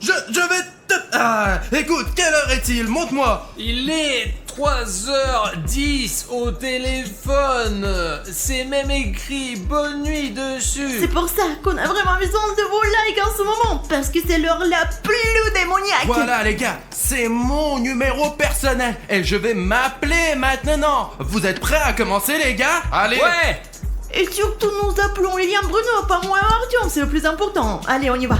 Je vais te... Ah, écoute, quelle heure est-il? Montre-moi. Il est 3h10 au téléphone. C'est même écrit bonne nuit dessus. C'est pour ça qu'on a vraiment besoin de vos likes en ce moment, parce que c'est l'heure la plus démoniaque. Voilà les gars, c'est mon numéro personnel et je vais m'appeler maintenant. Vous êtes prêts à commencer les gars? Allez. Ouais. Et surtout nous appelons Lilian Bruno, pas moi Artyom, c'est le plus important. Allez, on y va.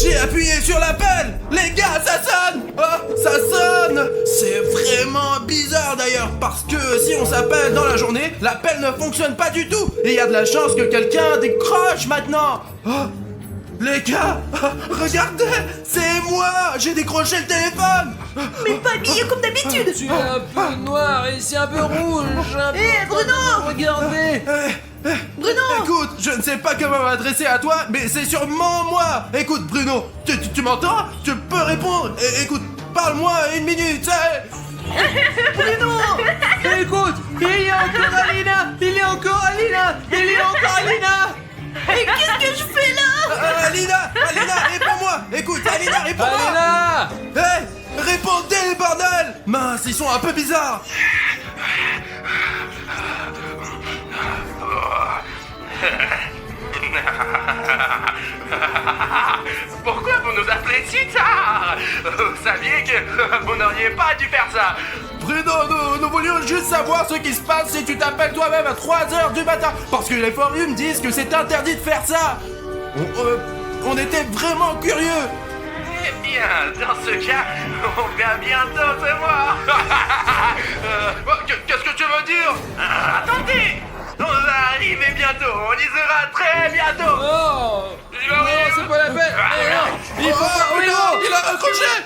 J'ai appuyé sur l'appel. Les gars, ça sonne. Oh, ça sonne. C'est vraiment bizarre d'ailleurs, parce que si on s'appelle dans la journée, l'appel ne fonctionne pas du tout. Et il y a de la chance que quelqu'un décroche maintenant. Oh, les gars, regardez, c'est moi. J'ai décroché le téléphone. Mais pas habillé comme d'habitude. Tu es un peu noir et c'est un peu rouge. Eh, Bruno. Regardez. Bruno. Écoute, je ne sais pas comment m'adresser à toi, mais c'est sûrement moi. Écoute, Bruno, tu m'entends? Tu peux répondre. Écoute, parle-moi une minute. Bruno. Écoute, il y a encore Alina. Il y a encore Alina. Il y a encore Alina. Et qu'est-ce que je fais là? Alina, réponds-moi. Écoute, Alina, réponds-moi. Alina. Hé, répondez, bordel. Mince, ils sont un peu bizarres. Pourquoi vous nous appelez si tard? Vous saviez que vous n'auriez pas dû faire ça. Bruno, nous voulions juste savoir ce qui se passe si tu t'appelles toi-même à 3h du matin. Parce que les forums disent que c'est interdit de faire ça. On était vraiment curieux. Eh bien, dans ce cas, on vient bientôt te voir. Qu'est-ce que tu veux dire? Attendez, on va arriver bientôt, on y sera très bientôt. Oh. Non, c'est pas la peine. Eh non, il faut pas. Oui, non, non.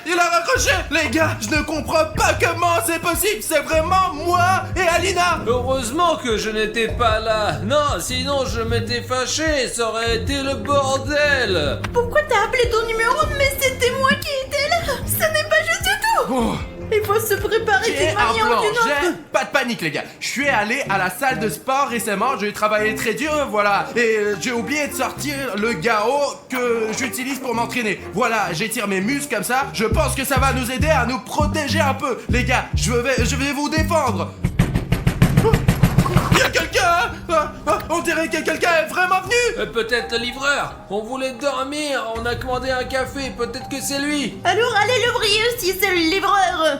il a raccroché. Les gars, je ne comprends pas comment c'est possible. C'est vraiment moi et Alina. Heureusement que je n'étais pas là. Non, sinon je m'étais fâché. Ça aurait été le bordel. Pourquoi t'as appelé ton numéro? Mais c'était moi qui étais là. Ça n'est pas juste du tout. Oh. Il faut se préparer J'ai d'une un manière ou plan, d'une autre. pas de panique les gars. Je suis allé à la salle de sport récemment, j'ai travaillé très dur, voilà. Et j'ai oublié de sortir le GAO que j'utilise pour m'entraîner. Voilà, j'étire mes muscles comme ça. Je pense que ça va nous aider à nous protéger un peu. Les gars, je vais vous défendre. Il y a quelqu'un hein? On dirait que quelqu'un est vraiment venu. Peut-être le livreur. On voulait dormir. On a commandé un café. Peut-être que c'est lui. Alors allez le briller si c'est le livreur.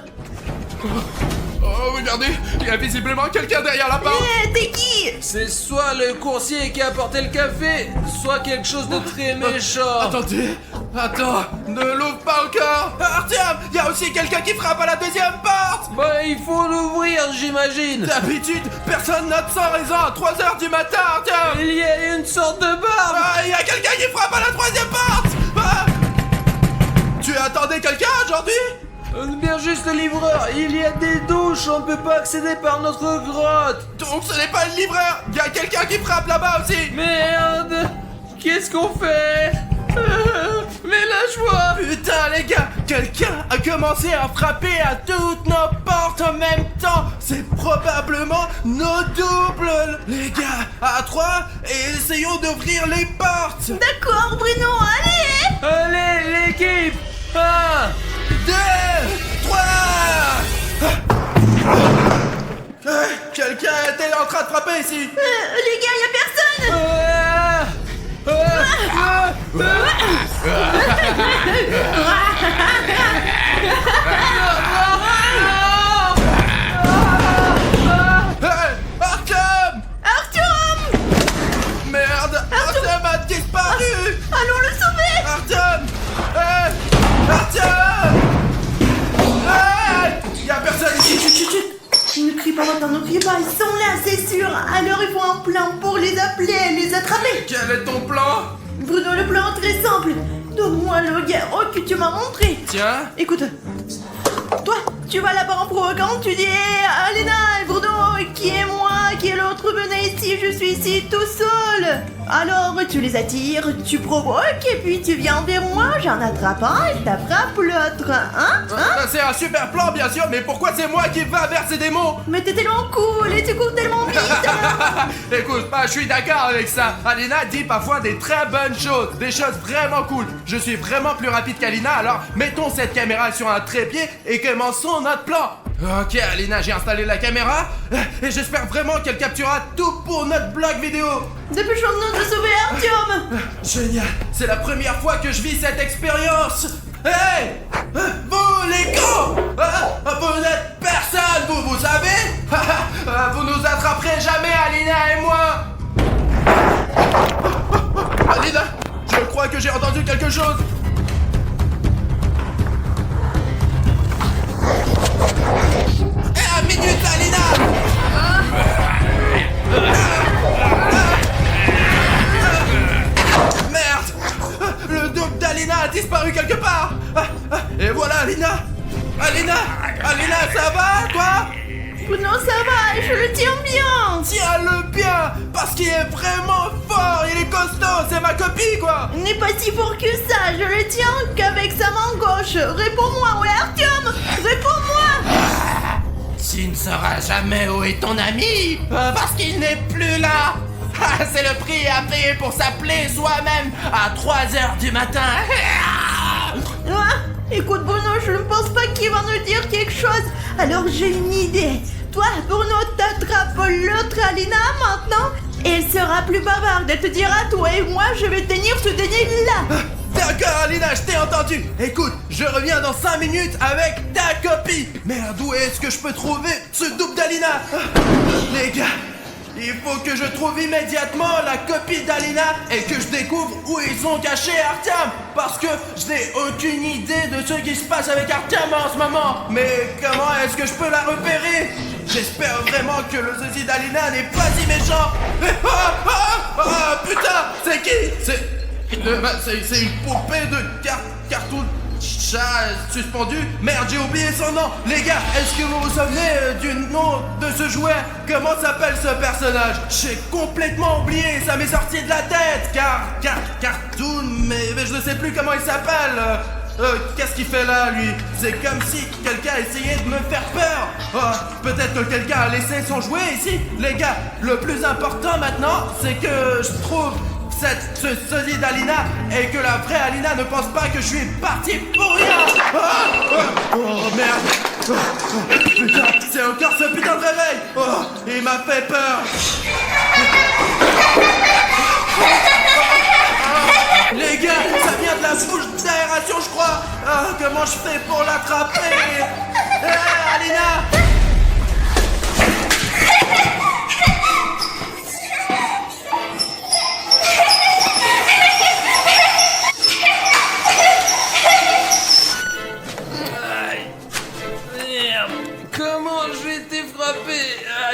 Oh, regardez, il y a visiblement quelqu'un derrière la porte. Eh, t'es qui? C'est soit le coursier qui a apporté le café, soit quelque chose de très méchant. Attendez, attends, ne l'ouvre pas encore. Artyom, il y a aussi quelqu'un qui frappe à la deuxième porte. Bah, il faut l'ouvrir, j'imagine. D'habitude, personne note sans raison à 3h du matin, Artyom. Il y a une sorte de barbe. Ah, il y a quelqu'un qui frappe à la troisième porte. Ah. Tu attendais quelqu'un aujourd'hui? Bien juste le livreur. Il y a des douches, on ne peut pas accéder par notre grotte. Donc ce n'est pas le livreur. Il y a quelqu'un qui frappe là-bas aussi. Merde. Qu'est-ce qu'on fait? Mais lâche-moi. Putain les gars, quelqu'un a commencé à frapper à toutes nos portes en même temps. C'est probablement nos doubles. Les gars, à 3, et essayons d'ouvrir les portes. D'accord Bruno, allez. Allez, l'équipe. 1, 2, 3. Quelqu'un était en train de frapper ici. Les gars, y a personne. Hey, Artyom! Artyom. Merde, Artyom a disparu. Allons le sauver. Artyom! Hey! Artyom! Hey! Y'a personne ici! Ne crie pas maintenant, ne crie pas, ils sont là, c'est sûr. Alors il faut un plan pour les appeler et les attraper. Quel est ton plan? Bruno, le plan est très simple. Donne-moi le garrot que tu m'as montré. Tiens. Écoute, toi, Tu vas là-bas en provoquant, tu dis Alena et Bruno, qui est moi, qui est l'autre, venez ici, je suis ici tout seul. Alors tu les attires, tu provoques et puis tu viens vers moi, j'en attrape un et t'attrapes l'autre, hein? C'est un super plan bien sûr, mais pourquoi c'est moi qui va vers ces démons? Mais t'es tellement cool et tu cours tellement vite. Écoute, je suis d'accord avec ça. Alina dit parfois des très bonnes choses, des choses vraiment cool. Je suis vraiment plus rapide qu'Alina, alors mettons cette caméra sur un trépied et commençons notre plan. Ok Alina, j'ai installé la caméra et j'espère vraiment qu'elle capturera tout pour notre blog vidéo. Dépêchons-nous de sauver Artyom. Génial, c'est la première fois que je vis cette expérience. Hey, vous les cons, vous n'êtes personne, vous savez. Vous nous attraperez jamais, Alina et moi. Alina, je crois que j'ai entendu quelque chose. Eh, minute, Alina. Merde, le double d'Alina a disparu quelque part. Et voilà, Alina. Alina, ça va, toi? Bruno, ça va, je le tiens bien. Tiens-le bien, parce qu'il est vraiment fort, il est costaud, c'est ma copie, quoi. Il n'est pas si fort que ça, je le tiens qu'avec sa main gauche. Réponds-moi, ouais Artyom, réponds-moi. Tu ne sauras jamais où est ton ami, parce qu'il n'est plus là. C'est le prix à payer pour s'appeler soi-même à 3h du matin. Écoute Bruno, je ne pense pas qu'il va nous dire quelque chose. Alors j'ai une idée. Toi, Bruno, t'attrapes l'autre Alina maintenant et elle sera plus bavarde. Elle te dira toi et moi, je vais tenir ce délai-là. D'accord Alina, je t'ai entendu. Écoute, je reviens dans 5 minutes avec ta copie. Merde, où est-ce que je peux trouver ce double d'Alina? Les gars, il faut que je trouve immédiatement la copie d'Alina et que je découvre où ils ont caché Artyom. Parce que je n'ai aucune idée de ce qui se passe avec Artyom en ce moment. Mais comment est-ce que je peux la repérer? J'espère vraiment que le sosie d'Alina n'est pas si méchant. Putain, c'est qui? C'est une poupée de cartoon chat suspendu. Merde, j'ai oublié son nom. Les gars, est-ce que vous vous souvenez du nom de ce jouet? Comment s'appelle ce personnage? J'ai complètement oublié, ça m'est sorti de la tête. Cartoon, mais je ne sais plus comment il s'appelle. Qu'est-ce qu'il fait là, lui? C'est comme si quelqu'un essayait de me faire peur. Peut-être que quelqu'un a laissé son jouet ici. Les gars, le plus important maintenant, c'est que je trouve ce sosie d'Alina et que la vraie Alina ne pense pas que je suis parti pour rien. Oh merde. Putain, c'est encore ce putain de réveil. Il m'a fait peur. Les gars, ça vient de la bouche d'aération, je crois. Comment je fais pour l'attraper? Alina.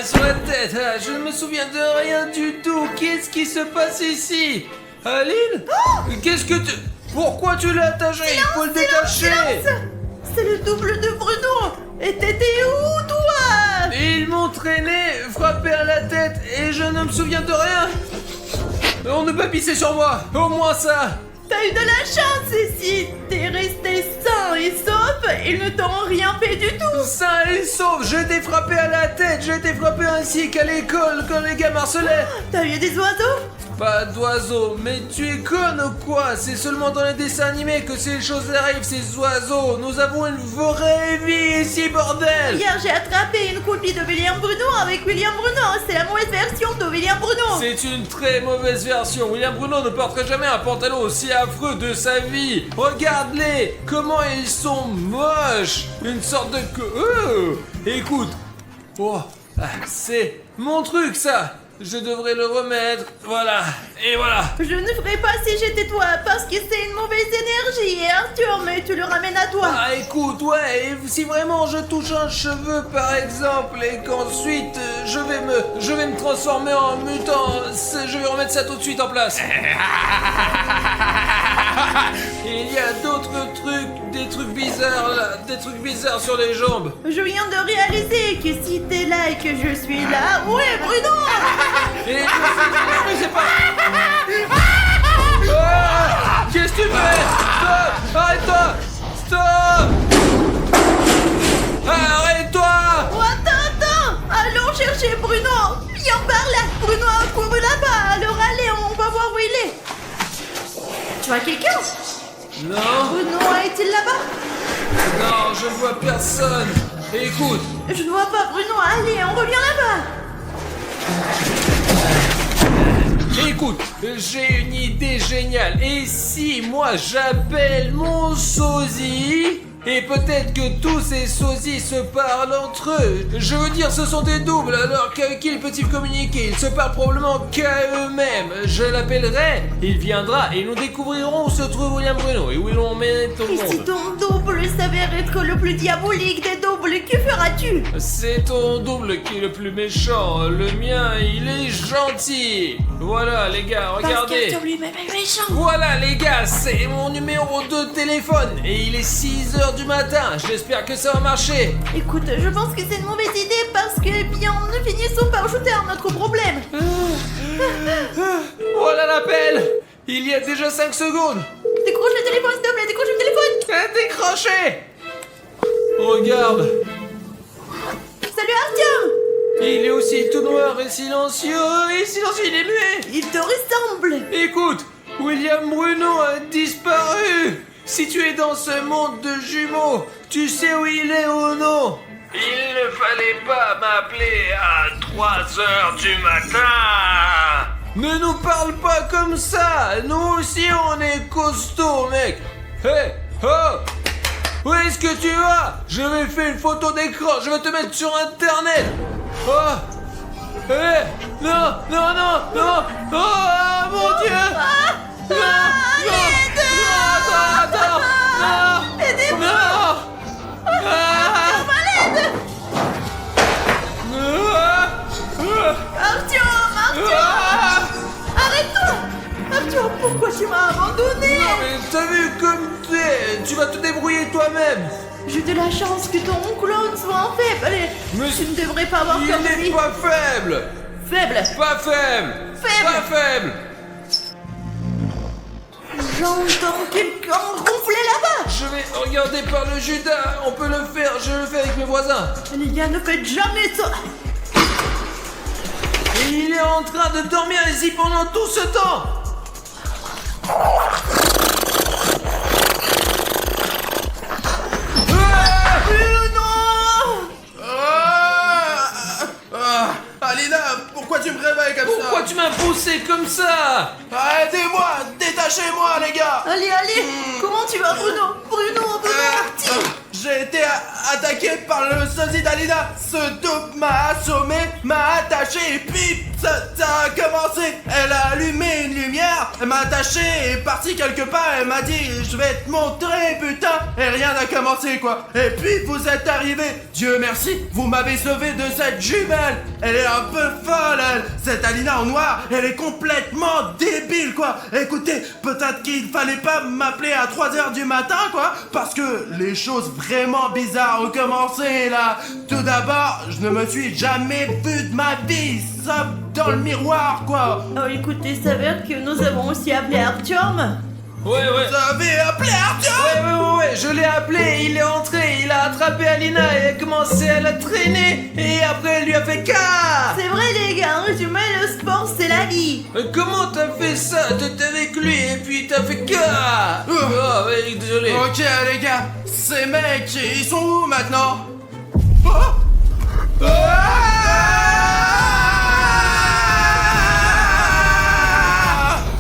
Sur la tête, je ne me souviens de rien du tout. Qu'est-ce qui se passe ici? Aline? Qu'est-ce que tu... Pourquoi tu l'as attaché? Il faut le détacher. C'est le double de Bruno. Et t'étais où, toi? Ils m'ont traîné, frappé à la tête, et je ne me souviens de rien. On ne peut pas pisser sur moi, au moins ça. T'as eu de la chance ici. T'es resté sain et sauf. Ils ne t'ont rien fait du tout. Sain et sauf, j'ai été frappé à la tête, j'ai été frappé ainsi qu'à l'école quand les gars m'harcelaient. T'as eu des oiseaux? Pas d'oiseaux, mais tu es conne ou quoi? C'est seulement dans les dessins animés que ces choses arrivent, ces oiseaux. Nous avons une vraie vie ici, bordel. Hier, j'ai attrapé une copie de William Bruno avec William Bruno. C'est la mauvaise version de William Bruno. C'est une très mauvaise version. William Bruno ne porterait jamais un pantalon aussi affreux de sa vie. Regarde-les, comment ils sont moches. Une sorte de... écoute. C'est mon truc, ça. Je devrais le remettre, voilà, et voilà. Je ne ferais pas si j'étais toi, parce que c'est une mauvaise énergie, et Arthur, mais tu le ramènes à toi. Écoute, ouais, et si vraiment je touche un cheveu, par exemple, et qu'ensuite je vais me transformer en mutant, je vais remettre ça tout de suite en place. Il y a d'autres trucs, des trucs trucs bizarres là, des trucs bizarres sur les jambes. Je viens de réaliser que si t'es là et que je suis là... Ouais, Bruno! Et je sais pas. Ah, qu'est-ce que tu fais? Stop! Arrête-toi! Stop! Arrête-toi! Oh, attends! Allons chercher Bruno! Viens par là! Bruno a couru là-bas! Alors allez, on va voir où il est! Tu vois quelqu'un? Non, Bruno est-il là-bas? non, je ne vois personne. Écoute, Je ne vois pas Bruno! Allez, on revient là-bas! écoute, j'ai une idée géniale. Et si moi j'appelle mon sosie? Et peut-être que tous ces sosies se parlent entre eux. Je veux dire, ce sont des doubles, alors qu'avec qui ils peuvent-ils communiquer? Ils se parlent probablement qu'à eux-mêmes. Je l'appellerai, il viendra et nous découvrirons où se trouve William Bruno et où ils l'ont emmené au Et si monde. ton double s'avère être le plus diabolique des doubles, que feras-tu? C'est ton double qui est le plus méchant. Le mien, il est gentil. Voilà, les gars, Parce regardez. qu'Arthur lui-même est méchant! Voilà les gars, c'est mon numéro de téléphone et il est 6h du matin, j'espère que ça va marcher. Écoute, je pense que c'est une mauvaise idée parce que, eh bien, ne finissons par ajouter à notre problème! Voilà l'appel. Il y a déjà 5 secondes. Décroche le téléphone, s'il te plaît, décroche le téléphone! Décroché. Regarde, Salut Artyom! il est aussi tout noir et silencieux. Et silencieux, il est muet. Il te ressemble! Écoute, William Bruno a disparu. Si tu es dans ce monde de jumeaux, tu sais où il est ou non? Il ne fallait pas m'appeler à 3h du matin. Ne nous parle pas comme ça. Nous aussi, on est costaud, mec. Hé, oh! Où est-ce que tu vas? Je vais faire une photo d'écran. Je vais te mettre sur Internet. Oh! Hé! Non, non, non, non! Oh, mon Dieu! Non! Non! Attends! Non! Aidez-moi! Non! Ah! Artyom! Ah! Arrête-toi! Artyom, pourquoi tu m'as abandonné? Non, mais t'as vu comme t'es? Tu vas te débrouiller toi-même. J'ai de la chance que ton clone soit en faible. Allez, Mais tu ne devrais pas avoir Il peur de n'est lui. pas faible. Faible! Pas faible. Faible. Pas faible. J'entends quelqu'un ronfler là-bas! Je vais regarder par le Judas. On peut le faire. Je le fais avec mes voisins. Les gars, ne faites jamais ça! Et il est en train de dormir ici pendant tout ce temps. Alina, pourquoi tu me réveilles comme Pourquoi ça? tu m'as poussé comme ça? Aidez-moi! Détachez-moi, les gars! Allez, allez! Comment tu vas, Bruno? Bruno, J'ai été attaqué par le sosie d'Alina. Ce dope m'a assommé, m'a attaché et puis ça a commencé. Elle a allumé une lumière, elle m'a attaché et est partie quelque part. Elle m'a dit je vais te montrer putain. Et rien n'a commencé quoi. Et puis vous êtes arrivés. Dieu merci, vous m'avez sauvé de cette jumelle. Elle est un peu folle elle. Cette Alina en noir, elle est complètement débile quoi. Écoutez, peut-être qu'il fallait pas m'appeler à 3h du matin quoi. Parce que les choses vraiment bizarres ont commencé là. Tout d'abord, je ne me suis jamais vu de ma vie. Ça dans le miroir quoi. Oh, écoute, il s'avère que nous avons aussi appelé Artyom. Ouais. Vous avez appelé Artyom? Ouais, je l'ai appelé, il est entré, il a attrapé Alina et a commencé à la traîner et après elle lui a fait car. C'est vrai, les gars, en résumé, le sport, c'est la vie. Comment t'as fait ça? T'étais avec lui et puis t'as fait car. Oh, ouais, désolé. Ok les gars, ces mecs, ils sont où maintenant? Oh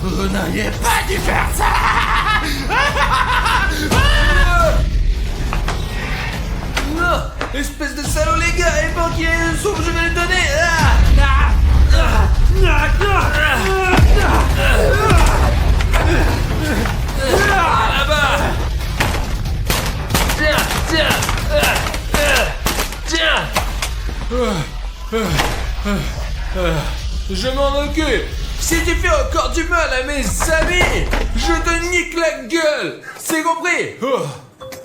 Vous n'auriez pas dû faire ça. Non, espèce de salaud les gars, et bon qu'il y ait une soupe, je vais le donner. Là-bas. Tiens. Je m'en occupe. Si tu fais encore du mal à mes amis, je te nique la gueule. C'est compris?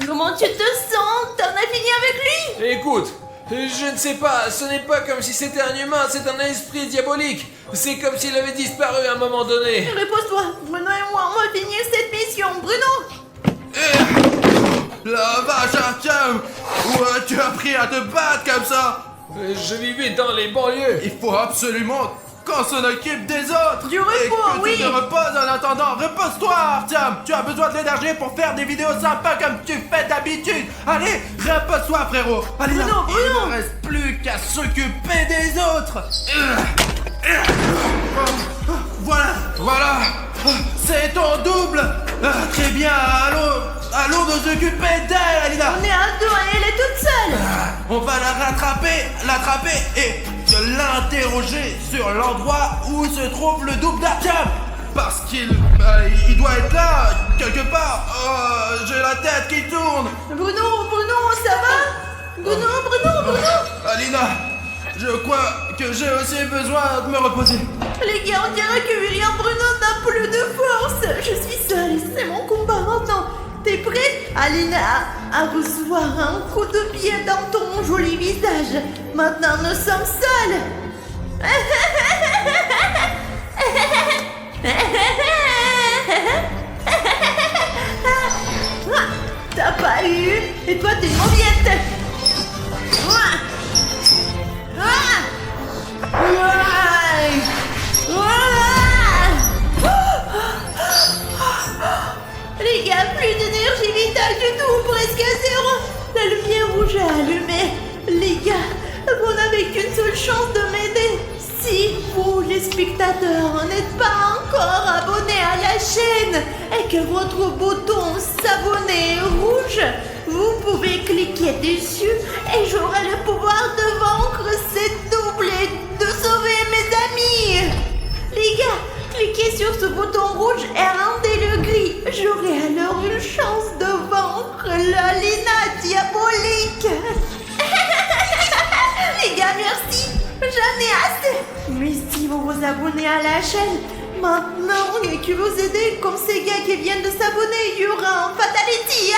Comment tu te sens? T'en as fini avec lui? Écoute, je ne sais pas, ce n'est pas comme si c'était un humain, c'est un esprit diabolique. C'est comme s'il avait disparu à un moment donné. Repose-toi, Bruno et moi, on va finir cette mission. Bruno! La vache, Artyom! Où tu as appris à te battre comme ça? Je vivais dans les banlieues. Il faut absolument qu'on s'en occupe des autres! Du repos, et que oui. tu te reposes en attendant. Repose-toi, Artyom! Tu as besoin de l'énergie pour faire des vidéos sympas comme tu fais d'habitude. Allez, repose-toi, frérot. Allez, là, Bruno, il Bruno. ne reste plus qu'à s'occuper des autres. Voilà. C'est ton double. Très bien, allons nous occuper d'elle, Alina. On est à deux et elle est toute seule. On va l'attraper et l'interroger sur l'endroit où se trouve le double d'Artyom. Parce qu'il il doit être là, quelque part. Oh, j'ai la tête qui tourne. Bruno, ça va? Bruno. Alina, je crois que j'ai aussi besoin de me reposer. Les gars, on dirait que William Bruno n'a plus de force. Je suis seule, c'est mon combat maintenant. T'es prête, Alina, à recevoir un coup de pied dans ton joli visage? Maintenant, nous sommes seuls. T'as pas eu? Et toi, t'es une mauviette. Les gars, plus d'énergie vitale du tout, presque à zéro. La lumière rouge est allumée. Les gars, vous n'avez qu'une seule chance de m'aider. Si vous, les spectateurs, n'êtes pas encore abonnés à la chaîne et que votre bouton s'abonner est rouge, vous pouvez cliquer dessus et j'aurai le pouvoir de vaincre cette double et de sauver mes amis. Les gars, cliquez sur ce bouton rouge et rendez-le gris. J'aurai alors une chance de vaincre l'Alina diabolique. Les gars, merci. J'en ai assez. Mais si vous vous abonnez à la chaîne, maintenant, et que vous aidez comme ces gars qui viennent de s'abonner, il y aura un fatality.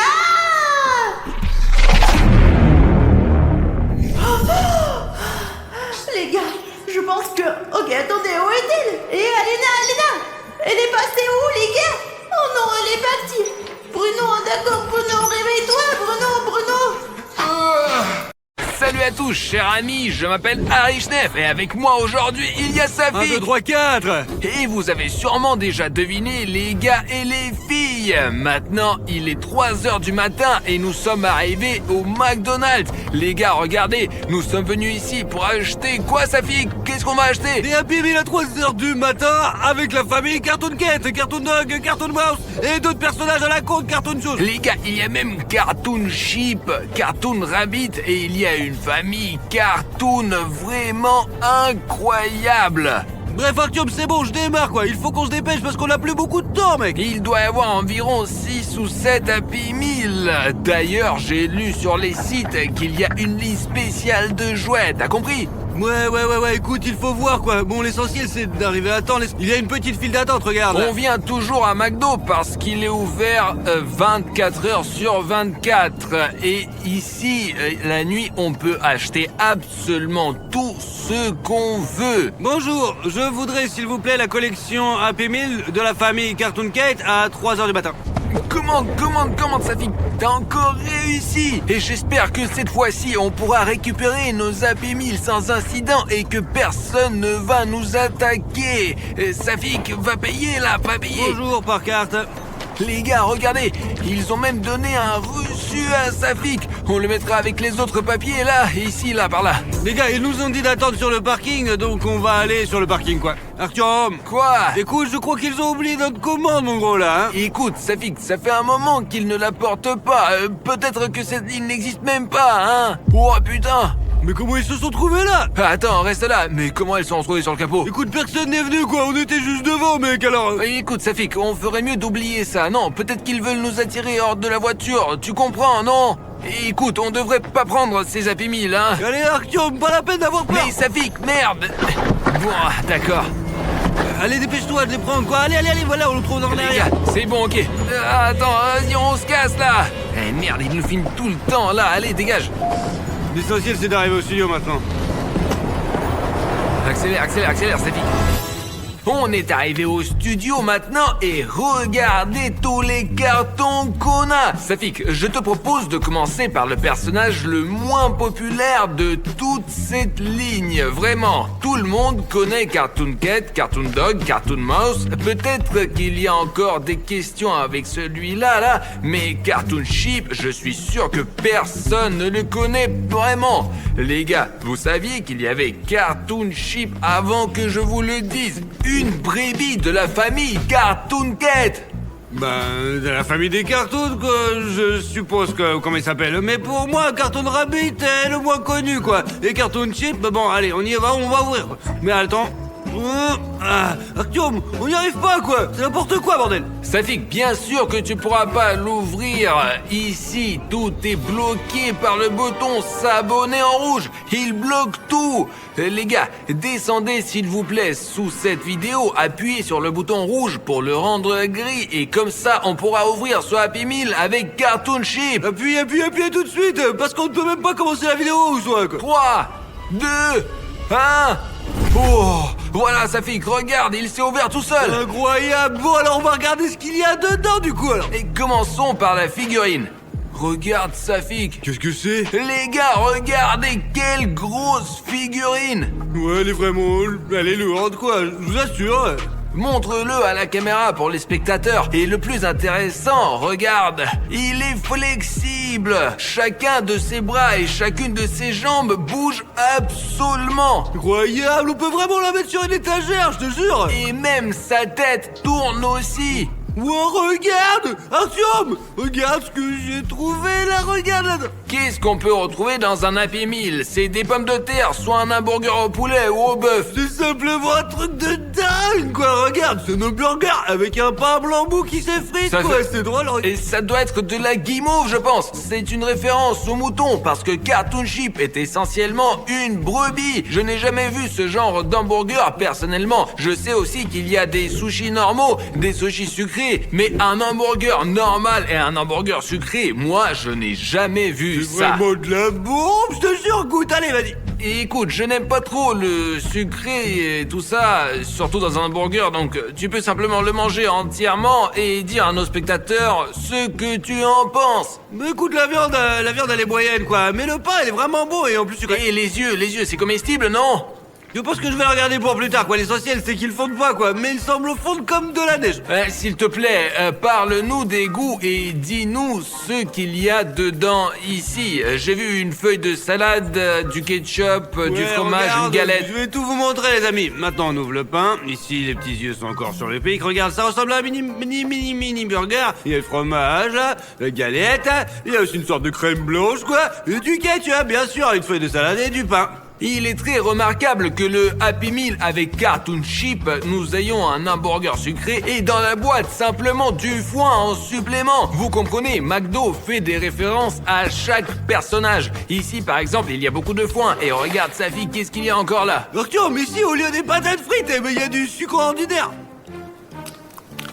Les gars, je pense que... Ok, attendez, où est-elle? Et Alina, elle est passée où, les gars? Oh non, elle est partie. Bruno, d'accord, Bruno, réveille-toi, Bruno. Salut à tous, chers amis, je m'appelle Harry Schneff et avec moi aujourd'hui, il y a Safi. 1, 2, 3, 4. Et vous avez sûrement déjà deviné, les gars et les filles. Maintenant, il est 3h du matin et nous sommes arrivés au McDonald's. Les gars, regardez, nous sommes venus ici pour acheter quoi, Safi? Qu'est-ce qu'on va acheter? Des Happy Meal à 3h du matin avec la famille Cartoon Cat, Cartoon Dog, Cartoon Mouse et d'autres personnages à la con de Cartoon Shoes. Les gars, il y a même Cartoon Sheep, Cartoon Rabbit et il y a une famille Cartoon vraiment incroyable. Bref, Artyom, c'est bon, je démarre quoi. Il faut qu'on se dépêche parce qu'on a plus beaucoup de temps, mec. Il doit y avoir environ 6 ou 7 Happy Meal. D'ailleurs, j'ai lu sur les sites qu'il y a une liste spéciale de jouets, t'as compris? Ouais, écoute, il faut voir quoi. Bon, l'essentiel c'est d'arriver à temps. Il y a une petite file d'attente, regarde. On vient toujours à McDo parce qu'il est ouvert 24 heures sur 24. Et ici, la nuit, on peut acheter absolument tout ce qu'on veut. Bonjour, je voudrais s'il vous plaît la collection Happy Meal de la famille Cartoon Cat à 3h du matin. Comment, Safi? T'as encore réussi! Et j'espère que cette fois-ci, on pourra récupérer nos Happy Meal sans incident et que personne ne va nous attaquer. Safik va payer là, pas payer. Bonjour, par carte. Les gars, regardez, ils ont même donné un reçu à Safik. On le mettra avec les autres papiers là, ici, là, par là. Les gars, ils nous ont dit d'attendre sur le parking, donc on va aller sur le parking, quoi. Artyom! Quoi? Écoute, je crois qu'ils ont oublié notre commande, mon gros, là, hein. Écoute, Safik, ça fait un moment qu'ils ne la portent pas. Peut-être que cette ligne n'existe même pas, hein. Oh putain! Mais comment ils se sont trouvés là? Attends, reste là. Mais comment elles sont retrouvées sur le capot? Écoute, personne n'est venu, quoi. On était juste devant, mec, alors... Écoute, Safik, on ferait mieux d'oublier ça. Non, peut-être qu'ils veulent nous attirer hors de la voiture. Tu comprends, non? Écoute, on devrait pas prendre ces Happy Meal, hein. Allez, Artyom, pas la peine d'avoir peur. Mais Safik, merde. Bon, d'accord. Allez, dépêche-toi de les prendre, quoi. Allez, voilà, on le trouve dans Les derrière. gars, c'est bon, ok. Attends, vas-y, on se casse là. Eh merde, il nous filme tout le temps là. Allez, dégage. L'essentiel, c'est d'arriver au studio maintenant. Accélère, Safik. On est arrivé au studio maintenant et regardez tous les cartons qu'on a. Safik, je te propose de commencer par le personnage le moins populaire de toute cette ligne. Vraiment, tout le monde connaît Cartoon Cat, Cartoon Dog, Cartoon Mouse. Peut-être qu'il y a encore des questions avec celui-là, là, mais Cartoon Sheep, je suis sûr que personne ne le connaît vraiment. Les gars, vous saviez qu'il y avait Cartoon Sheep avant que je vous le dise? Une brebis de la famille Cartoon Cat. Ben, de la famille des cartoons, quoi, je suppose que, comment il s'appelle. Mais pour moi, Cartoon Rabbit est le moins connu, quoi. Et Cartoon Chip, bon, allez, on y va, on va ouvrir. Mais attends. Artyom, on n'y arrive pas, quoi. C'est n'importe quoi, bordel. Safik, bien sûr que tu pourras pas l'ouvrir. Ici, tout est bloqué par le bouton s'abonner en rouge. Il bloque tout. Les gars, descendez s'il vous plaît sous cette vidéo, appuyez sur le bouton rouge pour le rendre gris et comme ça on pourra ouvrir ce Happy Meal avec Cartoon Sheep. Appuyez tout de suite, parce qu'on ne peut même pas commencer la vidéo ou soit, quoi. 3, 2, 1... Oh, voilà Safik, regarde, il s'est ouvert tout seul. Incroyable. Bon, alors on va regarder ce qu'il y a dedans, du coup, alors. Et commençons par la figurine. Regarde Safik. Qu'est-ce que c'est? Les gars, regardez quelle grosse figurine. Ouais, elle est lourde, quoi, je vous assure. Montre-le à la caméra pour les spectateurs. Et le plus intéressant, regarde, il est flexible. Chacun de ses bras et chacune de ses jambes bouge absolument. Incroyable, on peut vraiment la mettre sur une étagère, je te jure. Et même sa tête tourne aussi. Wow, regarde, Artyom, regarde ce que j'ai trouvé là, regarde là. Qu'est-ce qu'on peut retrouver dans un Happy Meal? C'est des pommes de terre, soit un hamburger au poulet ou au bœuf. C'est simplement un truc de dingue, quoi. Regarde, c'est un hamburger avec un pain blanc-mou qui s'effrite, Ça quoi. fait- C'est drôle. Regarde. Et ça doit être de la guimauve, je pense. C'est une référence au mouton, parce que Cartoon Sheep est essentiellement une brebis. Je n'ai jamais vu ce genre d'hamburger, personnellement. Je sais aussi qu'il y a des sushis normaux, des sushis sucrés, mais un hamburger normal et un hamburger sucré, moi, je n'ai jamais vu C'est ça. vraiment de la bombe, je te jure, goûte, allez, vas-y. Et écoute, je n'aime pas trop le sucré et tout ça, surtout dans un hamburger, donc tu peux simplement le manger entièrement et dire à nos spectateurs ce que tu en penses. Mais écoute, la viande, elle est moyenne, quoi. Mais le pain, il est vraiment bon et en plus, Et les yeux, c'est comestible, non? je pense que je vais le regarder pour plus tard, quoi. L'essentiel, c'est qu'ils fondent pas, quoi. Mais ils semblent fondre comme de la neige. S'il te plaît, parle-nous des goûts et dis-nous ce qu'il y a dedans ici. J'ai vu une feuille de salade, du ketchup, du Ouais, fromage, regarde, une galette. Je vais tout vous montrer, les amis. Maintenant, on ouvre le pain. Ici, les petits yeux sont encore sur le pic. Regarde, ça ressemble à un mini burger. Il y a le fromage, la galette. Il y a aussi une sorte de crème blanche, quoi. Et du ketchup, bien sûr, une feuille de salade et du pain. Il est très remarquable que le Happy Meal avec Cartoon Sheep, nous ayons un hamburger sucré et dans la boîte simplement du foin en supplément. Vous comprenez, McDo fait des références à chaque personnage. Ici par exemple, il y a beaucoup de foin et regarde sa fille, qu'est-ce qu'il y a encore là? Arthur, mais ici, au lieu des patates frites, eh ben, il y a du sucre ordinaire.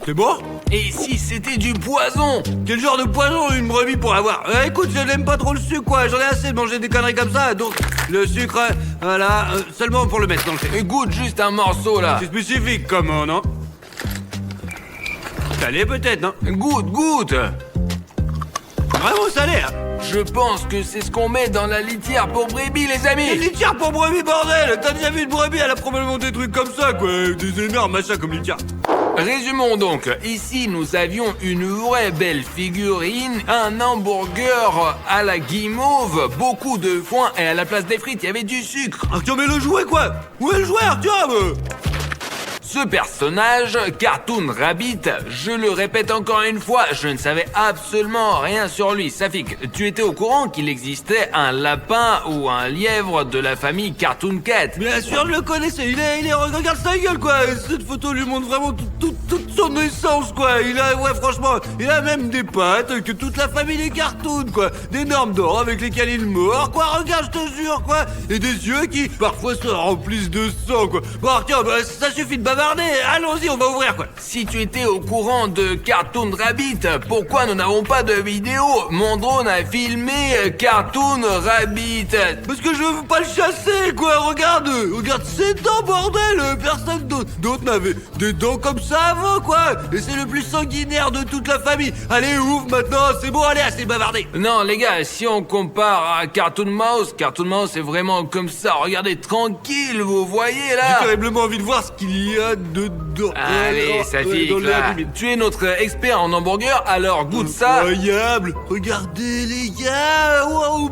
C'est bon? Et si c'était du poison? Quel genre de poison une brebis pour avoir? Écoute, je n'aime pas trop le sucre, quoi. J'en ai assez de manger des conneries comme ça. Donc, le sucre, voilà, seulement pour le mettre dans le thé. Goûte juste un morceau là. C'est spécifique, comment, non? Salé peut-être, non? Goûte. Vraiment salé, hein? Je pense que c'est ce qu'on met dans la litière pour brebis, les Une amis. litière pour brebis, bordel! T'as déjà vu une brebis? Elle a probablement des trucs comme ça, quoi. Des énormes machins comme litière. Résumons donc, ici nous avions une vraie belle figurine, un hamburger à la guimauve, beaucoup de foin et à la place des frites il y avait du sucre. Arthur, mais le jouet, quoi? Où est le jouet, Arthur? Ce personnage, Cartoon Rabbit, je le répète encore une fois, je ne savais absolument rien sur lui. Safik, tu étais au courant qu'il existait un lapin ou un lièvre de la famille Cartoon Cat? Bien sûr, je le connaissais. Il est, regarde sa gueule, quoi. Cette photo lui montre vraiment toute son son essence, quoi. Ouais, franchement, il a même des pattes que toute la famille des cartoons, quoi. D'énormes dents avec lesquelles il mord, quoi. Regarde, je te jure, quoi. Et des yeux qui, parfois, se remplissent de sang, quoi. Bon, tiens, bah, ça suffit de bavarder. Allons-y, on va ouvrir, quoi. Si tu étais au courant de Cartoon Rabbit, pourquoi nous n'avons pas de vidéo? Mon drone a filmé Cartoon Rabbit. Parce que je veux pas le chasser, quoi. Regarde ses dents, bordel. Personne d'autre n'avait des dents comme ça avant, quoi. Et c'est le plus sanguinaire de toute la famille. Allez, ouvre maintenant, c'est bon, allez, assez bavardé. Non les gars, si on compare à Cartoon Mouse est vraiment comme ça. Regardez, tranquille, vous voyez là. J'ai terriblement envie de voir ce qu'il y a dedans. Allez, Safik, dans le là. Happy Meal. Tu es notre expert en hamburger, alors goûte ça. Incroyable. Regardez les gars. Wow,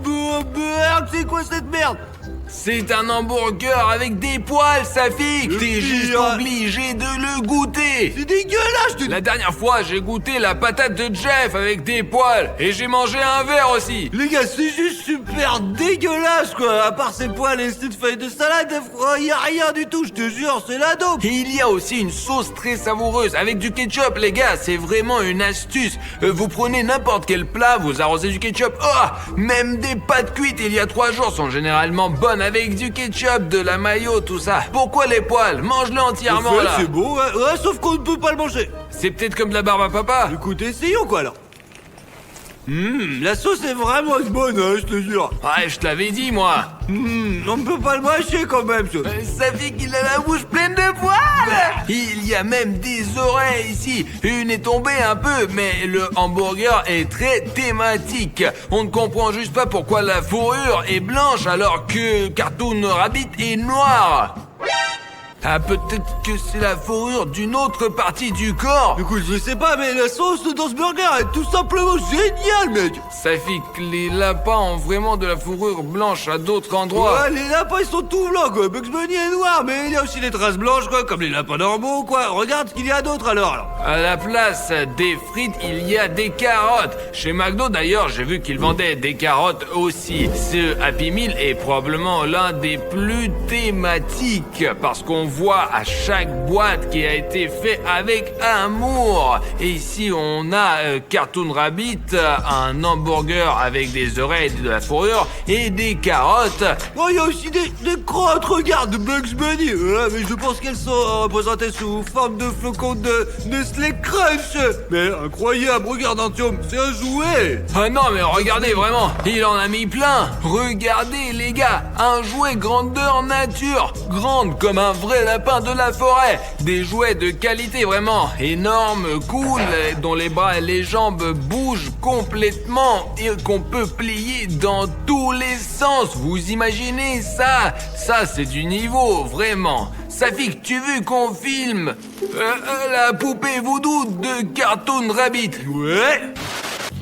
merde, c'est quoi cette merde? C'est un hamburger avec des poils, Safik. T'es juste obligé de le goûter. C'est dégueulasse, je te... La dernière fois, j'ai goûté la patate de Jeff avec des poils. Et j'ai mangé un verre aussi. Les gars, c'est juste super dégueulasse, quoi. À part ces poils et cette feuille de salade, y a rien du tout, je te jure, c'est la dope. Et il y a aussi une sauce très savoureuse avec du ketchup, les gars. C'est vraiment une astuce. Vous prenez n'importe quel plat, vous arrosez du ketchup. Oh, même des pâtes cuites il y a 3 jours sont généralement bonnes avec du ketchup, de la mayo, tout ça. Pourquoi les poils? Mange-le entièrement, En fait, là. c'est bon, ouais, sauf qu'on ne peut pas le manger. C'est peut-être comme de la barbe à papa. Écoute, essayons, quoi, alors. La sauce est vraiment bonne, hein, je te jure. Ouais, je te l'avais dit, moi. On ne peut pas le mâcher, quand même, ça. Ça fait qu'il a la bouche pleine de poils. Il y a même des oreilles ici. Une est tombée un peu, mais le hamburger est très thématique. On ne comprend juste pas pourquoi la fourrure est blanche alors que Cartoon Rabbit est noir. Ah, peut-être que c'est la fourrure d'une autre partie du corps. Écoute, je sais pas, mais la sauce dans ce burger est tout simplement géniale, mec. Ça fait que les lapins ont vraiment de la fourrure blanche à d'autres endroits. Ouais, les lapins, ils sont tout blancs, quoi. Bugs Bunny est noir, mais il y a aussi des traces blanches, quoi, comme les lapins normaux, quoi. Regarde ce qu'il y a d'autre, alors. À la place des frites, il y a des carottes. Chez McDo, d'ailleurs, j'ai vu qu'ils vendaient des carottes aussi. Ce Happy Meal est probablement l'un des plus thématiques parce qu'on voit à chaque boîte qui a été fait avec amour. Et ici, on a Cartoon Rabbit, un hamburger avec des oreilles, de la fourrure et des carottes. Oh, il y a aussi des crottes, regarde, de Bugs Bunny. Mais je pense qu'elles sont représentées sous forme de flocons de Nestlé Crunch. Mais incroyable, regarde, Antium, c'est un jouet. Ah non, mais regardez, vraiment, il en a mis plein. Regardez, les gars, un jouet grandeur nature, grande comme un vrai lapin de la forêt. Des jouets de qualité vraiment énormes, cool, dont les bras et les jambes bougent complètement et qu'on peut plier dans tous les sens. Vous imaginez ça? Ça, c'est du niveau, vraiment. Safik, tu veux qu'on filme la poupée voodoo de Cartoon Rabbit? Ouais.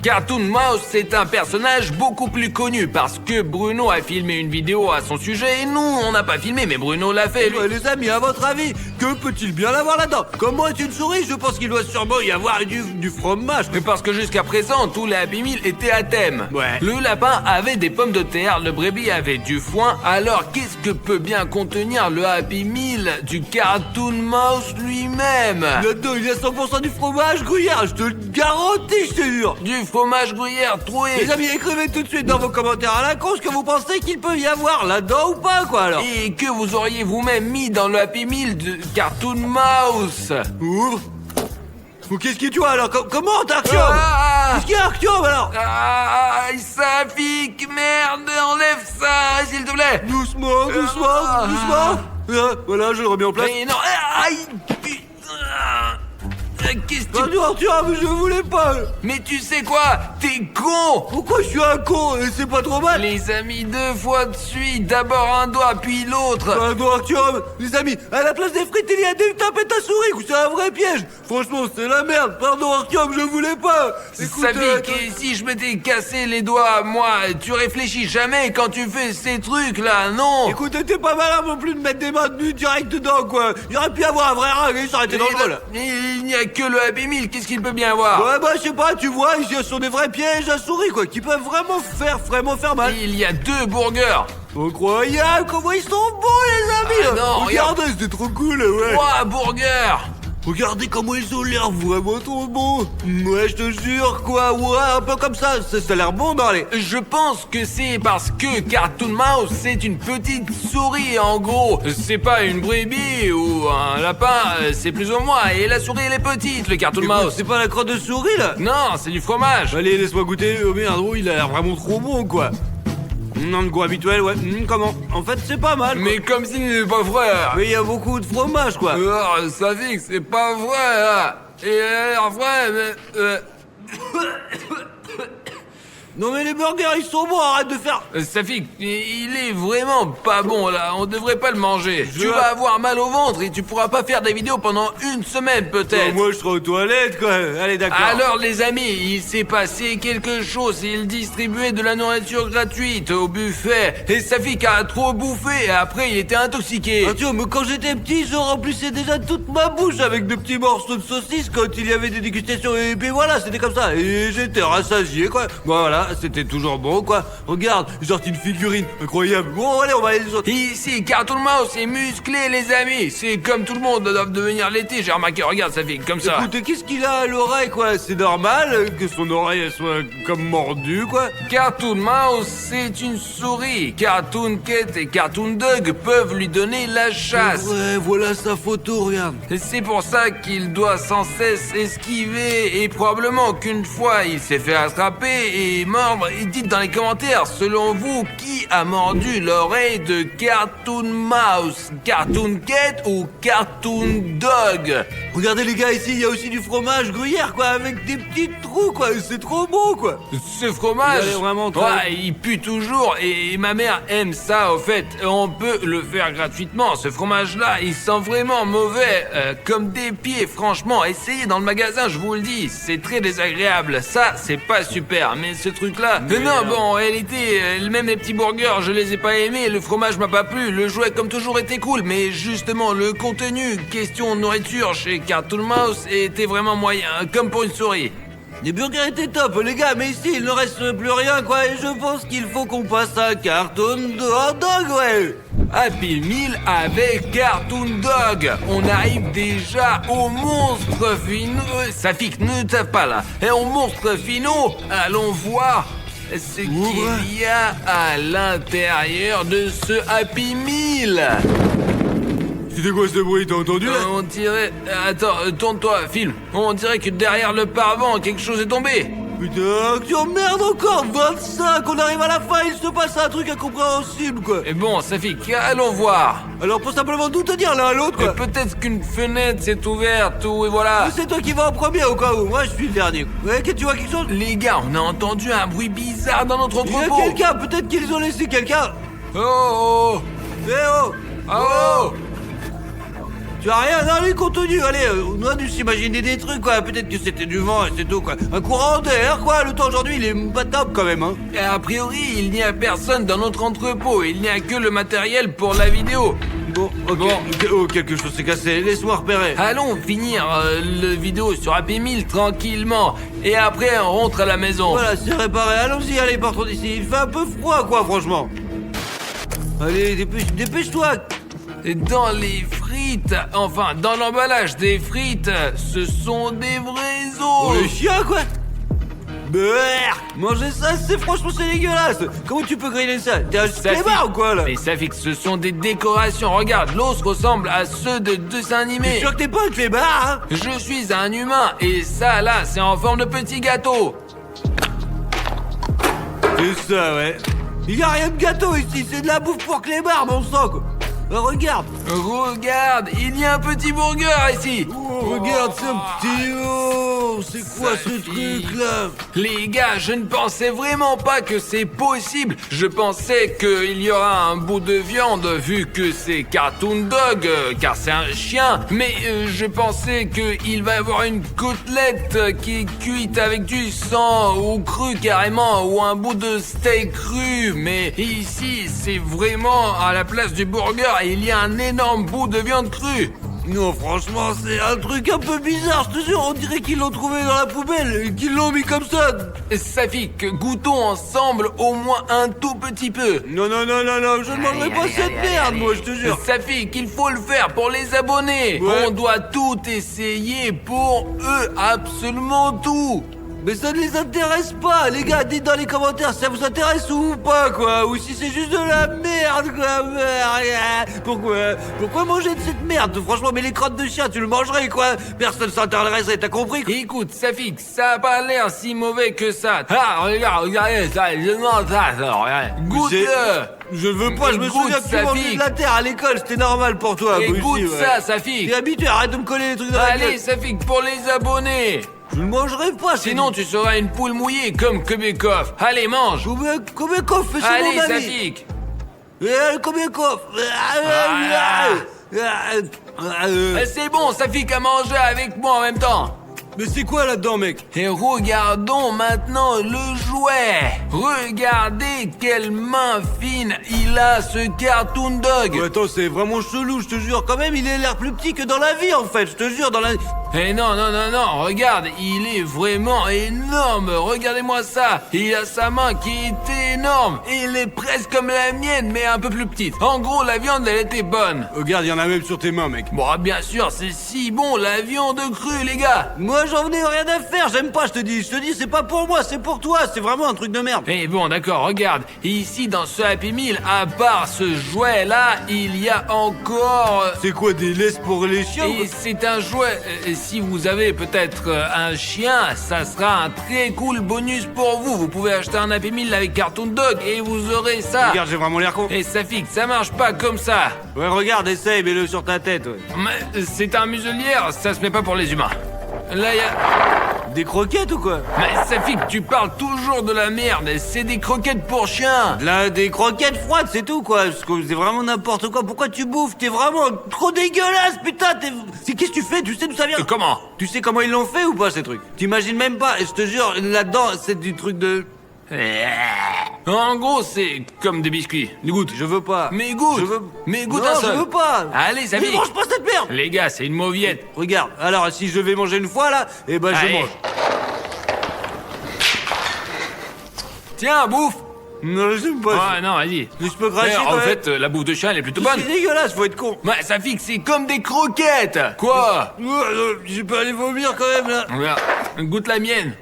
Cartoon Mouse, c'est un personnage beaucoup plus connu parce que Bruno a filmé une vidéo à son sujet et nous, on n'a pas filmé, mais Bruno l'a fait, lui. Ouais, les amis, à votre avis, que peut-il bien avoir là-dedans? Comme moi est une souris, je pense qu'il doit sûrement y avoir du fromage. Mais parce que jusqu'à présent, tous les Happy Meal étaient à thème. Ouais. Le lapin avait des pommes de terre, le brebis avait du foin. Alors, qu'est-ce que peut bien contenir le Happy Meal du Cartoon Mouse lui-même? Là-dedans, il y a 100% du fromage gruyère, je te le garantis, je te jure. Du fromage gruyère troué. Les amis, écrivez tout de suite dans vos commentaires à la con ce que vous pensez qu'il peut y avoir là-dedans ou pas, quoi, alors. Et que vous auriez vous-même mis dans le Happy Meal de Cartoon Mouse. Ouvre. Ou qu'est-ce que tu vois, alors? Comment, Artyom? Ah, Qu'est-ce qu'il y a, Artyom, alors? Safik, merde, enlève ça, s'il te plaît. Doucement, doucement. Voilà, je le remets en place. Mais non, aïe, putain. Qu'est-ce que tu... Pardon, Artyom, je voulais pas. Mais tu sais quoi? T'es con. Pourquoi je suis un con? Et c'est pas trop mal. Les amis, 2 fois de suite. D'abord un doigt, puis l'autre. Pardon, Artyom. Les amis, à la place des frites, il y a des tapettes à souris. C'est un vrai piège. Franchement, c'est la merde. Pardon, Artyom, je voulais pas. Écoute, Safik, et si je m'étais cassé les doigts, moi, tu réfléchis jamais quand tu fais ces trucs-là, non? écoute, t'es pas malin non plus de mettre des mains nues direct dedans, quoi. Il aurait pu y avoir un vrai ring, ça aurait été dangereux, là. Il n'y a que le Happy Meal, qu'est-ce qu'il peut bien avoir? Ouais, bah, je sais pas, tu vois, ici, ce sont des vrais pièges à souris, quoi, qui peuvent vraiment faire mal. Il y a 2 burgers. Incroyable, comment ils sont beaux, les amis. Ah non, regardez, c'était trop cool, ouais. 3 burgers. Regardez comment ils ont l'air vraiment trop bons. Ouais, je te jure, quoi. Ouais, un peu comme ça. Ça a l'air bon, dans les... Je pense que c'est parce que Cartoon Mouse, c'est une petite souris, en gros. C'est pas une brebis ou un lapin, c'est plus ou moins. Et la souris, elle est petite, le Cartoon Mouse. C'est pas la crotte de souris, là? Non, c'est du fromage. Allez, laisse-moi goûter. Oh merde, oh, il a l'air vraiment trop bon, quoi. Non, le goût habituel, ouais. Comment? En fait, c'est pas mal, quoi. Mais comme si n'est pas vrai. Mais il y a beaucoup de fromage, quoi. Ça dit que c'est pas vrai, là. Et alors, vrai, mais... Non mais les burgers, ils sont bons, arrête de faire... Safik, il est vraiment pas bon là, on devrait pas le manger. Je- Tu vas avoir mal au ventre et tu pourras pas faire des vidéos pendant une semaine peut-être. Moi, je serai aux toilettes, quoi. Allez, d'accord. Alors les amis, il s'est passé quelque chose, il distribuait de la nourriture gratuite au buffet et Safik a trop bouffé et après il était intoxiqué. Ah, tu vois, mais quand j'étais petit, je remplissais déjà toute ma bouche avec de petits morceaux de saucisse quand il y avait des dégustations. Et puis voilà, c'était comme ça. Et j'étais rassasié, quoi. Bon, voilà, c'était toujours bon, quoi. Regarde, j'ai sorti une figurine incroyable. Bon, allez, on va aller les autres. Ici, Cartoon Mouse est musclé les amis, c'est comme tout le monde doit devenir l'été, j'ai remarqué, regarde Safik, comme ça. Écoute, qu'est-ce qu'il a à l'oreille, quoi? C'est normal que son oreille elle soit comme mordue, quoi. Cartoon Mouse, c'est une souris. Cartoon Cat et Cartoon Dog peuvent lui donner la chasse. Ouais, voilà sa photo, regarde. Et c'est pour ça qu'il doit sans cesse esquiver et probablement qu'une fois il s'est fait attraper et mordre. Et dites dans les commentaires, selon vous, qui a mordu l'oreille de Cartoon Mouse? Cartoon Cat ou Cartoon Dog? Regardez les gars, ici, il y a aussi du fromage gruyère, quoi, avec des petits trous, quoi. C'est trop bon, quoi. Ce fromage, Il a l'air vraiment très- ouais, il pue toujours et ma mère aime ça au fait. On peut le faire gratuitement. Ce fromage-là, il sent vraiment mauvais, comme des pieds. Franchement, essayez dans le magasin, je vous le dis, c'est très désagréable. Ça, c'est pas super. Mais ce truc-là, non, bon, en réalité, même les petits burgers, je les ai pas aimés. Le fromage m'a pas plu. Le jouet, comme toujours, était cool. Mais justement, le contenu, question nourriture chez Cartoon Mouse, était vraiment moyen, comme pour une souris. Les burgers étaient top, les gars, mais ici, il ne reste plus rien, quoi, et je pense qu'il faut qu'on passe à Cartoon Dog, ouais. Happy Meal avec Cartoon Dog. On arrive déjà aux monstres finaux. Safik, ne tape pas là. Et aux monstres finaux, allons voir ce qu'il y a à l'intérieur de ce Happy Meal. C'était quoi ce bruit, t'as entendu, là? On dirait... Attends, tourne-toi, filme. On dirait que derrière le paravent, quelque chose est tombé. Putain, tu emmerdes encore 25, on arrive à la fin, il se passe un truc incompréhensible, quoi. Et bon, Safik, allons voir. Alors, pour simplement tout te dire l'un à l'autre, Et quoi. peut-être qu'une fenêtre s'est ouverte ou et voilà. C'est toi qui vas en premier, au cas où, moi je suis le dernier. Ouais, que tu vois quelque chose? Les gars, on a entendu un bruit bizarre dans notre Il y a entrepôt. quelqu'un, peut-être qu'ils ont laissé quelqu'un. Oh oh Eh oh! oh. Tu as rien? Non, lui, continue, allez, on a dû s'imaginer des trucs, quoi. Peut-être que c'était du vent et c'est tout, quoi. Un courant d'air, quoi. Le temps aujourd'hui, il est pas top, quand même, hein. Et a priori, il n'y a personne dans notre entrepôt. Il n'y a que le matériel pour la vidéo. Bon, ok. Bon. Oh, quelque chose s'est cassé. Laisse-moi repérer. Allons finir le vidéo sur Happy Meal tranquillement. Et après, on rentre à la maison. Voilà, c'est réparé. Allons-y, allez, partons d'ici. Il fait un peu froid, quoi, franchement. Allez, dépêche-toi. Et dans les frites, enfin, dans l'emballage des frites, ce sont des vrais Oh, os. le chien, quoi. Brrr, manger ça, franchement, c'est dégueulasse. Comment tu peux griller ça? T'es un clébard ou quoi, là? Mais ça fait que ce sont des décorations. Regarde, l'os ressemble à ceux de dessins T'es animés. sûr que t'es pas un clébard, hein? Je suis un humain et ça là, c'est en forme de petit gâteau. C'est ça, ouais. Il y a rien de gâteau ici, c'est de la bouffe pour clébard, mon sang, quoi. Regarde. Regarde, il y a un petit burger ici. Oh, regarde ce petit... Oh, c'est quoi ce Safi. truc-là? Les gars, je ne pensais vraiment pas que c'est possible. Je pensais qu'il y aura un bout de viande vu que c'est Cartoon Dog, car c'est un chien. Mais je pensais qu'il va y avoir une côtelette qui est cuite avec du sang ou cru carrément, ou un bout de steak cru. Mais ici, c'est vraiment à la place du burger, il y a un énorme bout de viande crue. Non, franchement, c'est un truc un peu bizarre, je te jure. On dirait qu'ils l'ont trouvé dans la poubelle et qu'ils l'ont mis comme ça. Safik, goûtons ensemble au moins un tout petit peu. Non, je ne mangerai pas cette merde, moi, je te jure. Safik, il faut le faire pour les abonnés. Ouais. On doit tout essayer pour eux, absolument tout. Mais ça ne les intéresse pas, les gars, dites dans les commentaires si ça vous intéresse ou pas, quoi. Ou si c'est juste de la merde, quoi. Pourquoi manger de cette merde? Franchement, mais les crottes de chien, tu le mangerais, quoi. Personne s'intéresserait, t'as compris, quoi. Écoute, Safik, ça a pas l'air si mauvais que ça. Ah, regardez ça, je mange ça, regarde. Goûte-le. Je veux pas, je me Écoute, souviens que tu mangeais Safik. de la terre à l'école, c'était normal pour toi. moi Écoute aussi, ouais. ça, Safik. T'es habitué, arrête de me coller les trucs dans la Allez, gueule. Safik, pour les abonnés. Je ne mangerai pas, Sinon, tu seras une poule mouillée comme Kubekov. Allez, mange. Combien coffre fais Allez, mon ami. Safik. Combien coffre C'est bon, Safik a mangé avec moi en même temps. Mais c'est quoi là-dedans, mec? Et regardons maintenant le jouet. Regardez quelle main fine il a, ce Cartoon Dog. Ouais, attends, c'est vraiment chelou, je te jure. Quand même, il a l'air plus petit que dans la vie, en fait. Je te jure, dans la... Eh non, regarde, il est vraiment énorme. Regardez-moi ça. Il a sa main qui est énorme. Il est presque comme la mienne, mais un peu plus petite. En gros, la viande, elle était bonne. Regarde, il y en a même sur tes mains, mec. Bon, bien sûr, c'est si bon, la viande crue, les gars. Moi, j'en venais rien à faire. J'aime pas, je te dis, c'est pas pour moi, c'est pour toi. C'est vraiment un truc de merde. Eh bon, d'accord, regarde. Ici, dans ce Happy Meal, à part ce jouet-là, il y a encore... C'est quoi, des laisses pour les chiens? Et c'est un jouet. Si vous avez peut-être un chien, ça sera un très cool bonus pour vous. Vous pouvez acheter un Happy Meal avec Cartoon Dog et vous aurez ça. Regarde, j'ai vraiment l'air con. Et Safik, ça marche pas comme ça. Ouais, regarde, essaye, mets-le sur ta tête, ouais. Mais c'est un muselière, ça se met pas pour les humains. Là, y a... Des croquettes ou quoi? Mais Safik, tu parles toujours de la merde. C'est des croquettes pour chiens. Là, des croquettes froides, c'est tout, quoi. Parce que c'est vraiment n'importe quoi. Pourquoi tu bouffes? T'es vraiment trop dégueulasse, putain. Qu'est-ce que tu fais? Tu sais d'où ça vient? Comment? Tu sais comment ils l'ont fait ou pas, ces trucs? T'imagines même pas. Et je te jure, là-dedans, c'est du truc de... En gros, c'est comme des biscuits. Goûte. Je veux pas. Mais goûte. Je veux... Mais goûte non, un seul. je veux pas. Allez, Safik. Mais mange pas cette merde. Les gars, c'est une mauviette. Regarde, alors si je vais manger une fois, là, eh ben je Allez. mange. Tiens, bouffe. Non, j'aime pas. Ah non, vas-y. Mais je peux cracher, En quand même. fait, la bouffe de chien, elle est plutôt bonne. C'est dégueulasse, faut être con. Ouais, Safik, c'est comme des croquettes. Quoi? Je peux aller vomir quand même, là. Regarde, goûte la mienne.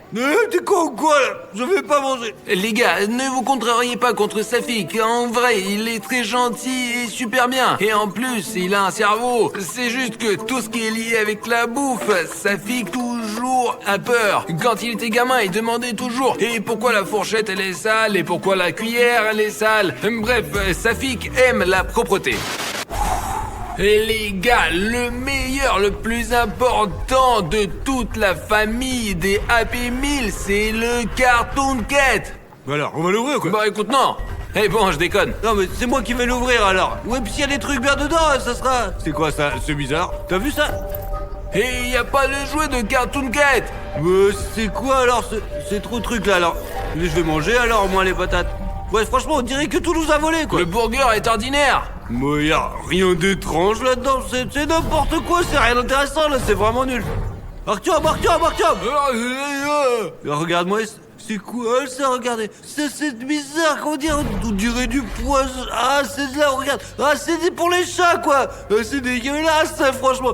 T'es con ou quoi, là? Je vais pas manger. Les gars, ne vous contrariez pas contre Safik. En vrai, il est très gentil et super bien. Et en plus, il a un cerveau. C'est juste que tout ce qui est lié avec la bouffe, Safik toujours a peur. Quand il était gamin, il demandait toujours et pourquoi la fourchette elle est sale et pourquoi la cuillère elle est sale. Bref, Safik aime la propreté. Et les gars, le meilleur, le plus important de toute la famille des Happy Meal, c'est le Cartoon Cat. Alors, on va l'ouvrir ou quoi? Bah écoute, non. Eh bon, je déconne. Non, mais c'est moi qui vais l'ouvrir alors. Ouais, puis s'il y a des trucs bien dedans, ça sera. C'est quoi ça? C'est bizarre. T'as vu ça? Et y a pas le jouet de Cartoon Cat. C'est quoi alors ces trop trucs là alors? Je vais manger alors au moins les patates. Ouais, franchement, on dirait que tout nous a volé quoi. Le burger est ordinaire. Moi, y a rien d'étrange là-dedans. C'est n'importe quoi, c'est rien d'intéressant là, c'est vraiment nul. Artyom. Regarde-moi, c'est quoi ça? Regardez, c'est bizarre, on dirait du poison. Ah, c'est de là, regarde. Ah, c'est pour les chats quoi. C'est dégueulasse, ça, franchement.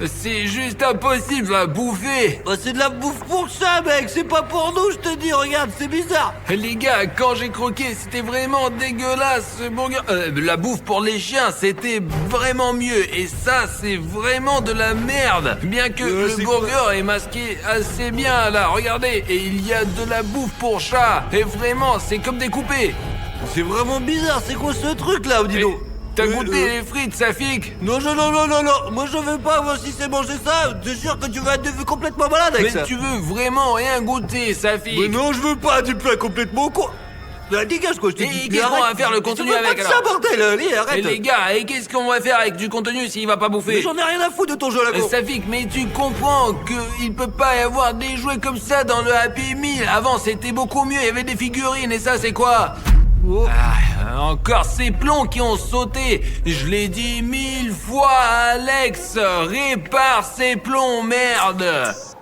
C'est juste impossible à bouffer. Ah, c'est de la bouffe pour ça, mec. C'est pas pour nous, je te dis. Regarde, c'est bizarre. Les gars, quand j'ai croqué, c'était vraiment dégueulasse ce burger. La bouffe pour les chiens, c'était vraiment mieux. Et ça, c'est vraiment de la merde. Bien que le c'est burger est masqué assez bien là, regardez. Et il y a de la bouffe pour chat. Et vraiment, c'est comme découpé. C'est vraiment bizarre. C'est quoi ce truc là, dis donc? T'as goûté les frites, Safik? Non. Moi, je veux pas. Moi, si c'est manger ça, je te jure que tu vas être complètement malade avec Mais ça. tu veux vraiment rien goûter, Safik? Mais non, je veux pas. Tu peux être complètement con. Dégage quoi, je te Et dis. qu'est-ce qu'on Arrête. va faire le contenu Tu veux avec, pas de alors ça, bordel. Allez, arrête. Et les gars, et qu'est-ce qu'on va faire avec du contenu s'il va pas Mais bouffer? j'en ai rien à foutre de ton jeu là, con. Safik, mais tu comprends qu'il peut pas y avoir des jouets comme ça dans le Happy Meal. Avant, c'était beaucoup mieux, il y avait des figurines, et ça, c'est quoi? Oh. Ah, encore ces plombs qui ont sauté. Je l'ai dit 1000 fois à Alex. Répare ces plombs, merde.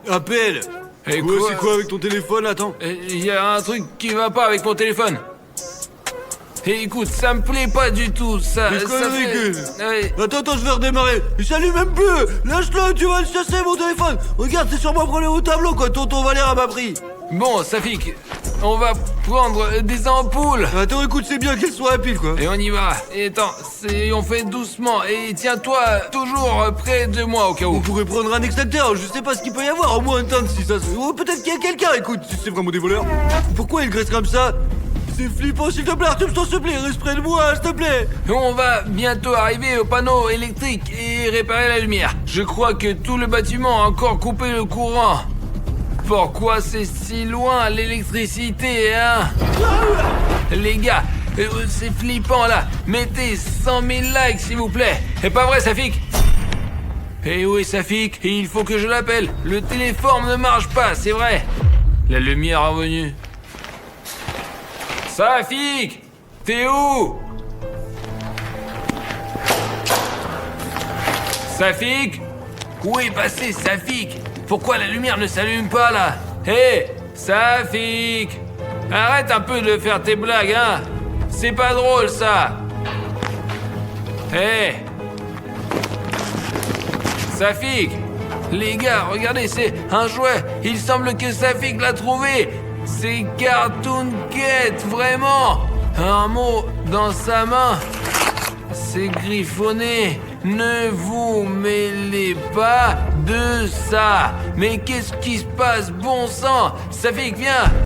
Appelle. Et Ouais, quoi c'est quoi avec ton téléphone, attends? Il y a un truc qui va pas avec mon téléphone. Et écoute, ça me plaît pas du tout, ça. Mais quoi, ça avec Ouais. Attends, je vais redémarrer. Il s'allume même plus. Lâche-le, tu vas le chasser, mon téléphone. Regarde, c'est sûrement un problème au tableau, quoi. Tonton Valère m'a pris. Bon, Safik, on va prendre des ampoules. Attends, écoute, c'est bien qu'elle soit rapide, quoi. Et on y va. Et attends, on fait doucement. Et tiens-toi toujours près de moi au cas On où. pourrait prendre un extincteur, je sais pas ce qu'il peut y avoir, au moins un tonne si ça se... Oh, peut-être qu'il y a quelqu'un, écoute, si c'est vraiment des voleurs. Pourquoi ils graissent comme ça? C'est flippant, s'il te plaît, Arthur, s'il te plaît, reste près de moi, s'il te plaît. On va bientôt arriver au panneau électrique et réparer la lumière. Je crois que tout le bâtiment a encore coupé le courant. Pourquoi c'est si loin l'électricité, hein? Les gars, c'est flippant là. Mettez 100 000 likes s'il vous plaît. C'est pas vrai, Safik? Eh oui, Safik, il faut que je l'appelle. Le téléphone ne marche pas, c'est vrai. La lumière est revenue. Safik, t'es où? Safik? Où est passé Safik? Pourquoi la lumière ne s'allume pas là? Hé, Safik! Arrête un peu de faire tes blagues, hein? C'est pas drôle ça! Hé! Safik! Les gars, regardez, c'est un jouet! Il semble que Safik l'a trouvé! C'est Cartoon Cat, vraiment! Un mot dans sa main! C'est griffonné! Ne vous mêlez pas de ça! Mais qu'est-ce qui se passe, bon sang? Safik, viens!